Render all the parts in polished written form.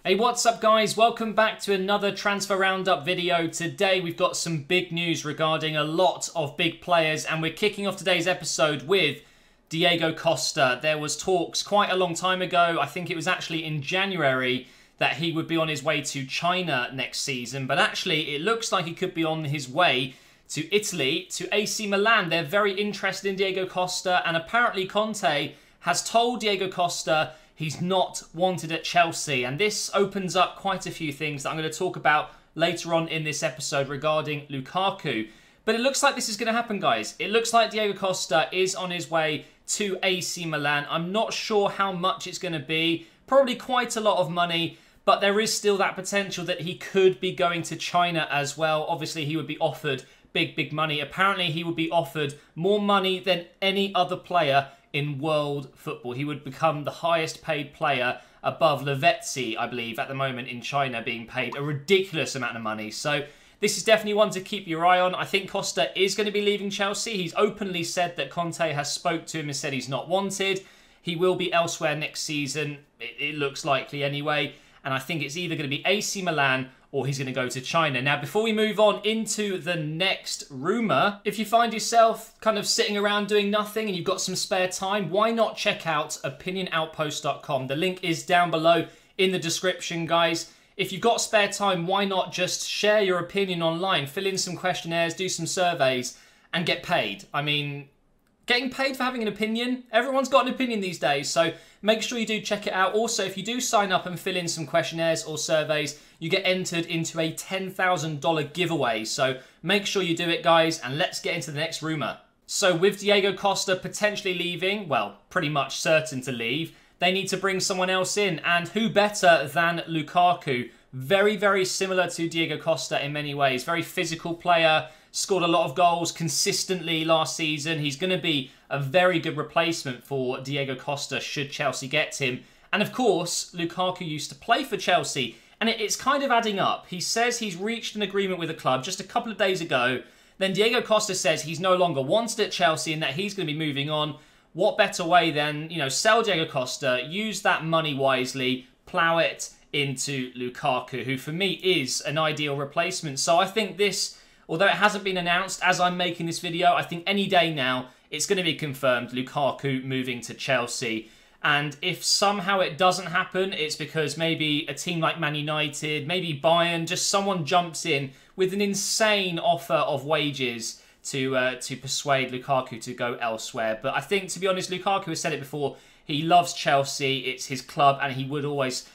Hey, what's up guys? Welcome back to another transfer roundup video. Today we've got some big news regarding a lot of big players, and we're kicking off today's episode with Diego Costa. There was talks quite a long time ago, I think it was actually in January, that he would be on his way to China next season, but actually it looks like he could be on his way to Italy, to AC Milan. They're very interested in Diego Costa, and apparently Conte has told Diego Costa he's not wanted at Chelsea, and this opens up quite a few things that I'm going to talk about later on in this episode regarding Lukaku. But it looks like this is going to happen, guys. It looks like Diego Costa is on his way to AC Milan. I'm not sure how much it's going to be. Probably quite a lot of money, but there is still that potential that he could be going to China as well. Obviously, he would be offered big money. Apparently, he would be offered more money than any other player in world football. He would become the highest paid player above Lavezzi, I believe, at the moment in China, being paid a ridiculous amount of money. So this is definitely one to keep your eye on. I think Costa is going to be leaving Chelsea. He's openly said that Conte has spoke to him and said he's not wanted. He will be elsewhere next season. It looks likely anyway. And I think it's either going to be AC Milan or he's going to go to China. Now, before we move on into the next rumour, if you find yourself kind of sitting around doing nothing and you've got some spare time, why not check out opinionoutpost.com? The link is down below in the description, guys. If you've got spare time, why not just share your opinion online, fill in some questionnaires, do some surveys, and get paid? I mean, getting paid for having an opinion? Everyone's got an opinion these days, so make sure you do check it out. Also, if you do sign up and fill in some questionnaires or surveys, you get entered into a $10,000 giveaway. So make sure you do it, guys, and let's get into the next rumour. So with Diego Costa potentially leaving, well, pretty much certain to leave, they need to bring someone else in. And who better than Lukaku? Very similar to Diego Costa in many ways. Very physical player, scored a lot of goals consistently last season. He's going to be a very good replacement for Diego Costa should Chelsea get him. And of course, Lukaku used to play for Chelsea, and it's kind of adding up. He says he's reached an agreement with the club just a couple of days ago. Then Diego Costa says he's no longer wanted at Chelsea and that he's going to be moving on. What better way than, sell Diego Costa, use that money wisely, plough it into Lukaku, who for me is an ideal replacement. So I think this, although it hasn't been announced as I'm making this video, I think any day now it's going to be confirmed, Lukaku moving to Chelsea. And if somehow it doesn't happen, it's because maybe a team like Man United, maybe Bayern, just someone jumps in with an insane offer of wages to persuade Lukaku to go elsewhere. But I think, to be honest, Lukaku has said it before, he loves Chelsea, it's his club, and he would always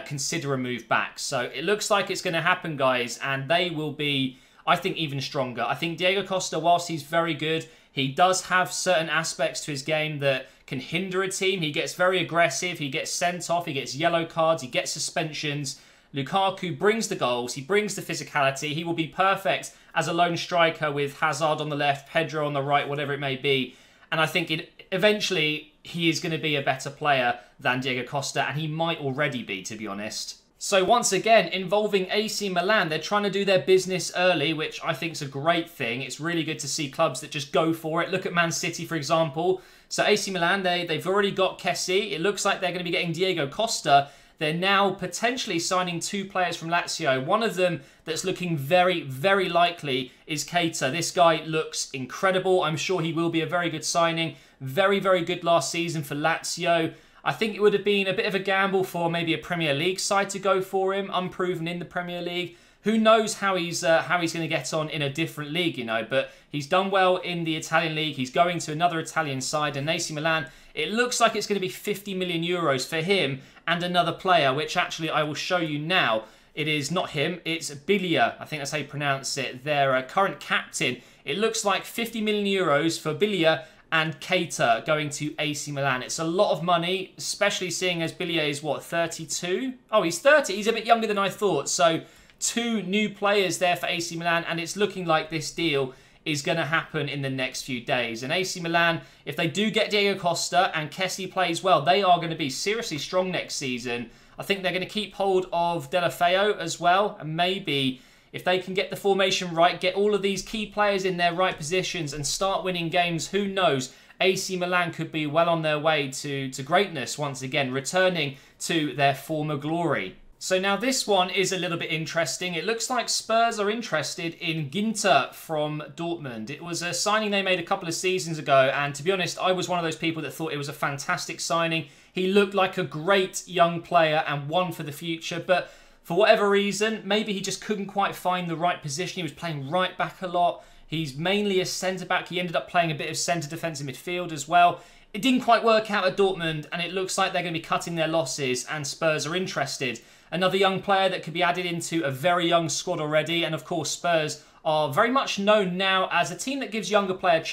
consider a move back. So it looks like it's going to happen, guys, and they will be, I think, even stronger. I think Diego Costa, whilst he's very good, he does have certain aspects to his game that can hinder a team. He gets very aggressive, he gets sent off, he gets yellow cards, he gets suspensions. Lukaku brings the goals, he brings the physicality. He will be perfect as a lone striker with Hazard on the left, Pedro on the right, whatever it may be. And I think eventually he is going to be a better player than Diego Costa, and he might already be, to be honest. So once again, involving AC Milan, they're trying to do their business early, which I think is a great thing. It's really good to see clubs that just go for it. Look at Man City, for example. So AC Milan, they've already got Kessie. It looks like they're going to be getting Diego Costa. They're now potentially signing two players from Lazio. One of them that's looking very likely is Keita. This guy looks incredible. I'm sure he will be a very good signing. Very good last season for Lazio. I think it would have been a bit of a gamble for maybe a Premier League side to go for him, unproven in the Premier League. Who knows how he's going to get on in a different league, but he's done well in the Italian league. He's going to another Italian side, and AC Milan, it looks like it's going to be 50 million euros for him and another player, which actually I will show you now. It is not him, it's Bilia. I think that's how you pronounce it. Their current captain. It looks like 50 million euros for Bilia and Keita going to AC Milan. It's a lot of money, especially seeing as Bilia is, what, 32? Oh, he's 30. He's a bit younger than I thought. So, two new players there for AC Milan, and it's looking like this deal is going to happen in the next few days. And AC Milan, if they do get Diego Costa and Kessie plays well, they are going to be seriously strong next season. I think they're going to keep hold of Delafeu as well, and maybe if they can get the formation right, get all of these key players in their right positions and start winning games, who knows? AC Milan could be well on their way to greatness once again, returning to their former glory. So now this one is a little bit interesting. It looks like Spurs are interested in Ginter from Dortmund. It was a signing they made a couple of seasons ago, and to be honest, I was one of those people that thought it was a fantastic signing. He looked like a great young player and one for the future, but for whatever reason, maybe he just couldn't quite find the right position. He was playing right back a lot. He's mainly a centre-back. He ended up playing a bit of centre defensive midfield as well. It didn't quite work out at Dortmund, and it looks like they're going to be cutting their losses, and Spurs are interested. Another young player that could be added into a very young squad already, and of course Spurs are very much known now as a team that gives younger players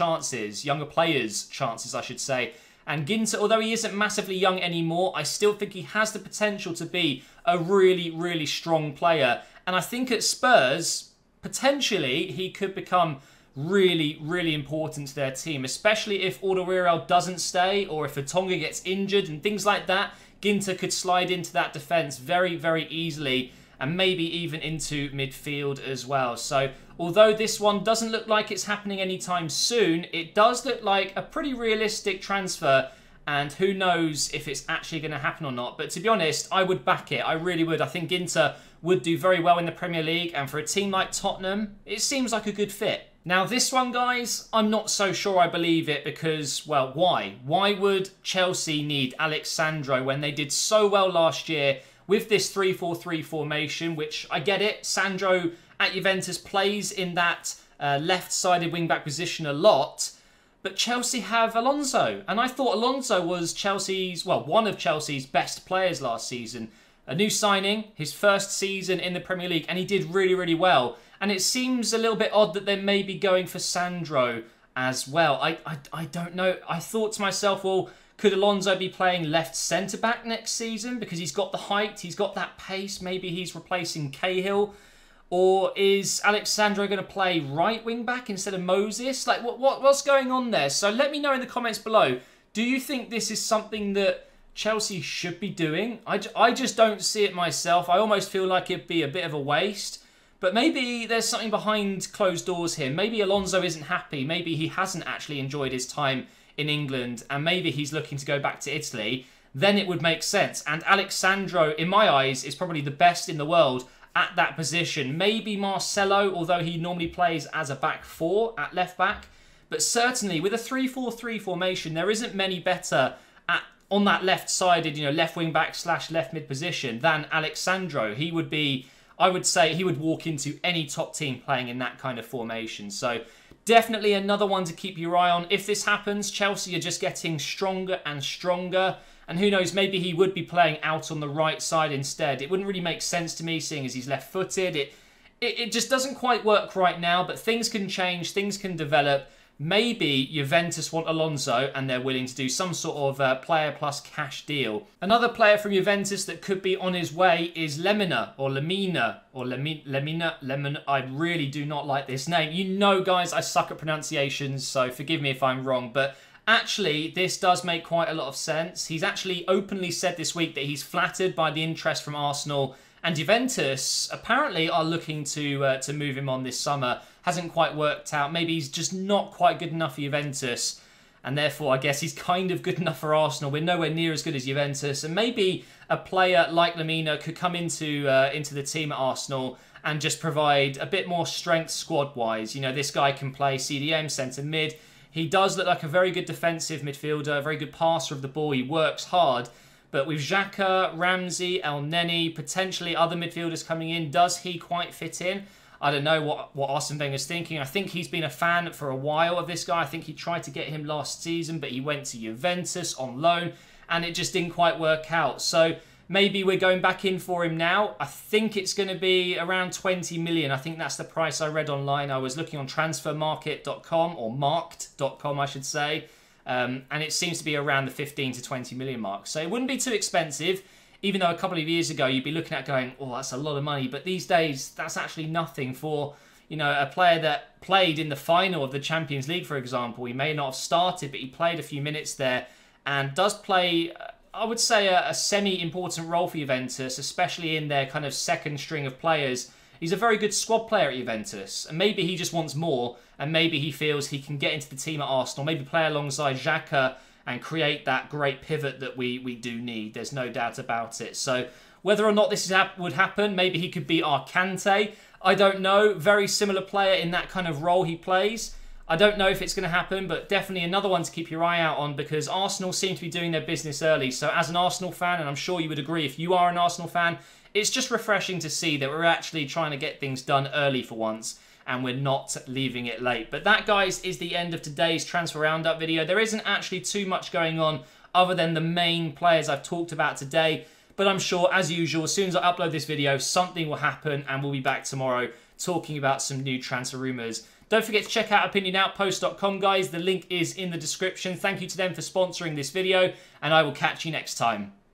chances, I should say. And Ginter, although he isn't massively young anymore, I still think he has the potential to be a really, really strong player. And I think at Spurs, potentially, he could become really, really important to their team, especially if Alderweireld doesn't stay or if Vertonghen gets injured and things like that. Ginter could slide into that defence very, very easily and maybe even into midfield as well. So although this one doesn't look like it's happening anytime soon, it does look like a pretty realistic transfer, and who knows if it's actually going to happen or not. But to be honest, I would back it. I really would. I think Ginter would do very well in the Premier League, and for a team like Tottenham, it seems like a good fit. Now this one, guys, I'm not so sure I believe it because, well, why? Why would Chelsea need Alex Sandro when they did so well last year with this 3-4-3 formation, which I get it. Sandro at Juventus plays in that left-sided wing-back position a lot, but Chelsea have Alonso, and I thought Alonso was Chelsea's, well, one of Chelsea's best players last season. A new signing, his first season in the Premier League, and he did really, really well. And it seems a little bit odd that they may be going for Sandro as well. I don't know. I thought to myself, well, could Alonso be playing left centre-back next season? Because he's got the height, he's got that pace. Maybe he's replacing Cahill. Or is Alex Sandro going to play right wing-back instead of Moses? Like, what's going on there? So let me know in the comments below. Do you think this is something that Chelsea should be doing? I just don't see it myself. I almost feel like it'd be a bit of a waste. But maybe there's something behind closed doors here. Maybe Alonso isn't happy. Maybe he hasn't actually enjoyed his time in England. And maybe he's looking to go back to Italy. Then it would make sense. And Alex Sandro, in my eyes, is probably the best in the world at that position. Maybe Marcelo, although he normally plays as a back four at left back. But certainly with a 3-4-3 formation, there isn't many better on that left-sided, left wing back / left mid position than Alex Sandro. He would be, I would say, he would walk into any top team playing in that kind of formation. So definitely another one to keep your eye on. If this happens, Chelsea are just getting stronger and stronger. And who knows, maybe he would be playing out on the right side instead. It wouldn't really make sense to me, seeing as he's left-footed. It just doesn't quite work right now, but things can change, things can develop. Maybe Juventus want Alonso and they're willing to do some sort of player plus cash deal. Another player from Juventus that could be on his way is Lemina. I really do not like this name. You know, guys, I suck at pronunciations, so forgive me if I'm wrong. But actually, this does make quite a lot of sense. He's actually openly said this week that he's flattered by the interest from Arsenal. And Juventus apparently are looking to move him on this summer. Hasn't quite worked out. Maybe he's just not quite good enough for Juventus. And therefore, I guess he's kind of good enough for Arsenal. We're nowhere near as good as Juventus. And maybe a player like Lemina could come into the team at Arsenal and just provide a bit more strength squad-wise. This guy can play CDM, centre mid. He does look like a very good defensive midfielder, a very good passer of the ball. He works hard. But with Xhaka, Ramsey, El Neni, potentially other midfielders coming in, does he quite fit in? I don't know what Arsene Wenger's thinking. I think he's been a fan for a while of this guy. I think he tried to get him last season, but he went to Juventus on loan, and it just didn't quite work out. So maybe we're going back in for him now. I think it's going to be around 20 million. I think that's the price I read online. I was looking on transfermarket.com, or marked.com, I should say. And it seems to be around the 15 to 20 million mark. So it wouldn't be too expensive, even though a couple of years ago you'd be looking at going, oh, that's a lot of money. But these days, that's actually nothing for, a player that played in the final of the Champions League, for example. He may not have started, but he played a few minutes there and does play, I would say, a semi-important role for Juventus, especially in their kind of second string of players. He's a very good squad player at Juventus, and maybe he just wants more, and maybe he feels he can get into the team at Arsenal, maybe play alongside Xhaka and create that great pivot that we do need. There's no doubt about it. So Whether or not this would happen, maybe he could be our Kante. I don't know. Very similar player in that kind of role he plays. I don't know if it's going to happen, but definitely another one to keep your eye out on because Arsenal seem to be doing their business early. So as an Arsenal fan, and I'm sure you would agree if you are an Arsenal fan, it's just refreshing to see that we're actually trying to get things done early for once and we're not leaving it late. But that, guys, is the end of today's Transfer Roundup video. There isn't actually too much going on other than the main players I've talked about today. But I'm sure, as usual, as soon as I upload this video, something will happen and we'll be back tomorrow talking about some new transfer rumours. Don't forget to check out opinionoutpost.com, guys. The link is in the description. Thank you to them for sponsoring this video, and I will catch you next time.